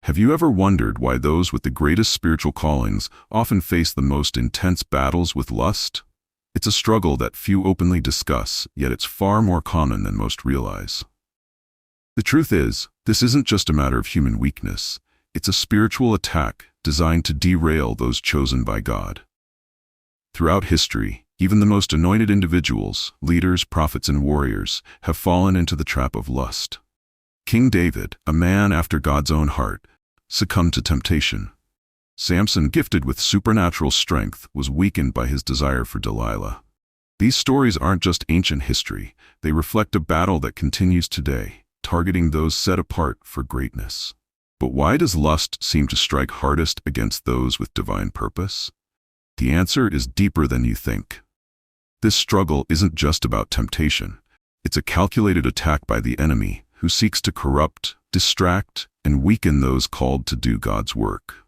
Have you ever wondered why those with the greatest spiritual callings often face the most intense battles with lust? It's a struggle that few openly discuss, yet it's far more common than most realize. The truth is, this isn't just a matter of human weakness. It's a spiritual attack designed to derail those chosen by God. Throughout history, even the most anointed individuals, leaders, prophets, and warriors, have fallen into the trap of lust. King David, a man after God's own heart, succumbed to temptation. Samson, gifted with supernatural strength, was weakened by his desire for Delilah. These stories aren't just ancient history, they reflect a battle that continues today, targeting those set apart for greatness. But why does lust seem to strike hardest against those with divine purpose? The answer is deeper than you think. This struggle isn't just about temptation. It's a calculated attack by the enemy who seeks to corrupt, distract, and weaken those called to do God's work.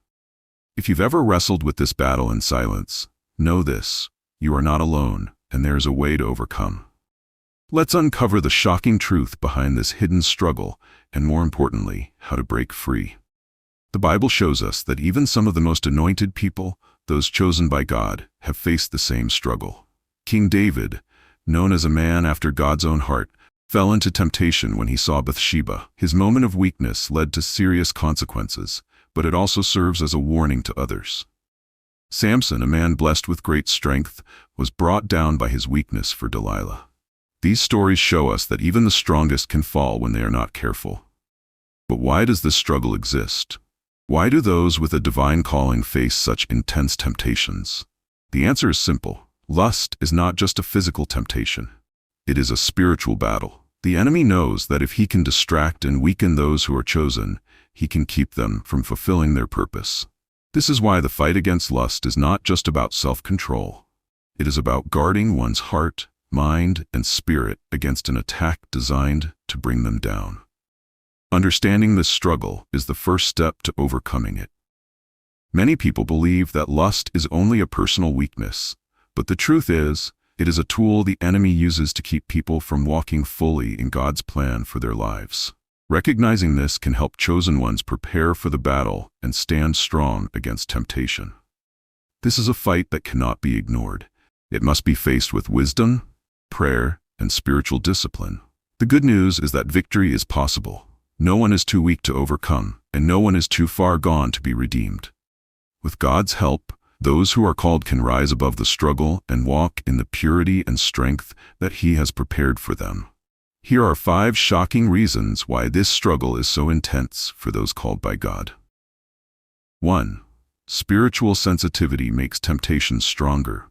If you've ever wrestled with this battle in silence, know this: you are not alone, and there is a way to overcome. Let's uncover the shocking truth behind this hidden struggle, and more importantly, how to break free. The Bible shows us that even some of the most anointed people, those chosen by God, have faced the same struggle. King David, known as a man after God's own heart, fell into temptation when he saw Bathsheba. His moment of weakness led to serious consequences, but it also serves as a warning to others. Samson, a man blessed with great strength, was brought down by his weakness for Delilah. These stories show us that even the strongest can fall when they are not careful. But why does this struggle exist? Why do those with a divine calling face such intense temptations? The answer is simple. Lust is not just a physical temptation. It is a spiritual battle. The enemy knows that if he can distract and weaken those who are chosen, he can keep them from fulfilling their purpose. This is why the fight against lust is not just about self-control. It is about guarding one's heart, mind, and spirit against an attack designed to bring them down. Understanding this struggle is the first step to overcoming it. Many people believe that lust is only a personal weakness, but the truth is, it is a tool the enemy uses to keep people from walking fully in God's plan for their lives. Recognizing this can help chosen ones prepare for the battle and stand strong against temptation. This is a fight that cannot be ignored. It must be faced with wisdom, prayer, and spiritual discipline. The good news is that victory is possible. No one is too weak to overcome, and no one is too far gone to be redeemed. With God's help, those who are called can rise above the struggle and walk in the purity and strength that He has prepared for them. Here are 5 shocking reasons why this struggle is so intense for those called by God. 1. Spiritual sensitivity makes temptation stronger.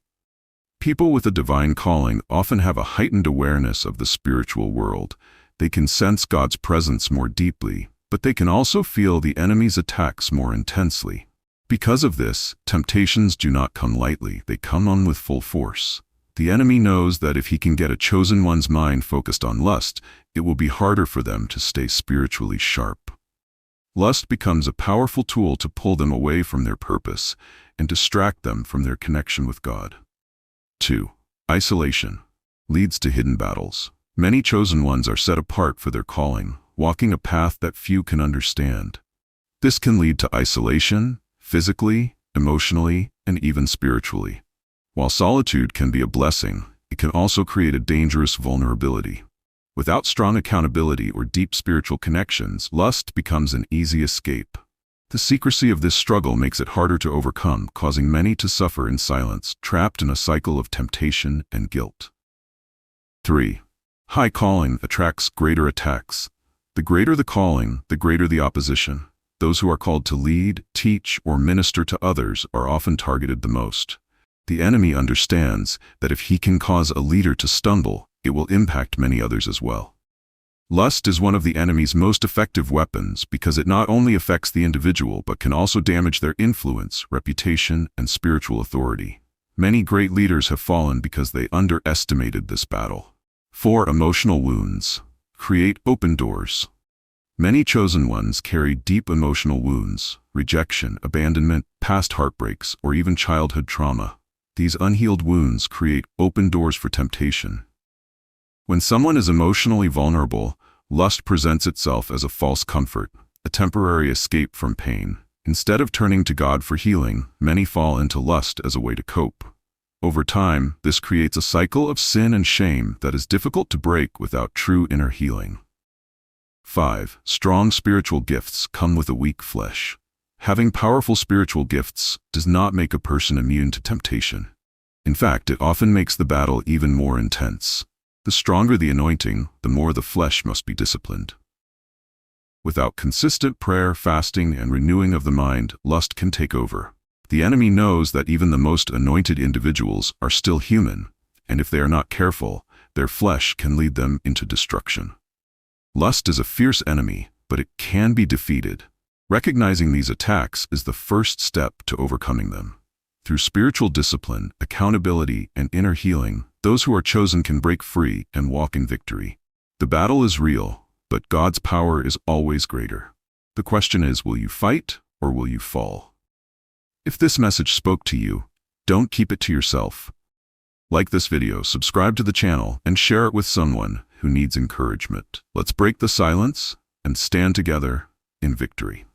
People with a divine calling often have a heightened awareness of the spiritual world. They can sense God's presence more deeply, but they can also feel the enemy's attacks more intensely. Because of this, temptations do not come lightly, they come on with full force. The enemy knows that if he can get a chosen one's mind focused on lust, it will be harder for them to stay spiritually sharp. Lust becomes a powerful tool to pull them away from their purpose and distract them from their connection with God. 2. Isolation leads to hidden battles. Many chosen ones are set apart for their calling, walking a path that few can understand. This can lead to isolation, physically, emotionally, and even spiritually. While solitude can be a blessing, it can also create a dangerous vulnerability. Without strong accountability or deep spiritual connections, lust becomes an easy escape. The secrecy of this struggle makes it harder to overcome, causing many to suffer in silence, trapped in a cycle of temptation and guilt. 3. High calling attracts greater attacks. The greater the calling, the greater the opposition. Those who are called to lead, teach, or minister to others are often targeted the most. The enemy understands that if he can cause a leader to stumble, it will impact many others as well. Lust is one of the enemy's most effective weapons because it not only affects the individual but can also damage their influence, reputation, and spiritual authority. Many great leaders have fallen because they underestimated this battle. 4. Emotional wounds create open doors. Many chosen ones carry deep emotional wounds, rejection, abandonment, past heartbreaks, or even childhood trauma. These unhealed wounds create open doors for temptation. When someone is emotionally vulnerable, lust presents itself as a false comfort. a temporary escape from pain. Instead of turning to God for healing, many fall into lust as a way to cope. Over time, this creates a cycle of sin and shame that is difficult to break without true inner healing. 5. Strong spiritual gifts come with a weak flesh. Having powerful spiritual gifts does not make a person immune to temptation. In fact, it often makes the battle even more intense. The stronger the anointing, the more the flesh must be disciplined. Without consistent prayer, fasting, and renewing of the mind, lust can take over. The enemy knows that even the most anointed individuals are still human, and if they are not careful, their flesh can lead them into destruction. Lust is a fierce enemy, but it can be defeated. Recognizing these attacks is the first step to overcoming them. Through spiritual discipline, accountability, and inner healing, those who are chosen can break free and walk in victory. The battle is real, but God's power is always greater. The question is, will you fight or will you fall? If this message spoke to you, don't keep it to yourself. Like this video, subscribe to the channel, and share it with someone who needs encouragement. Let's break the silence and stand together in victory.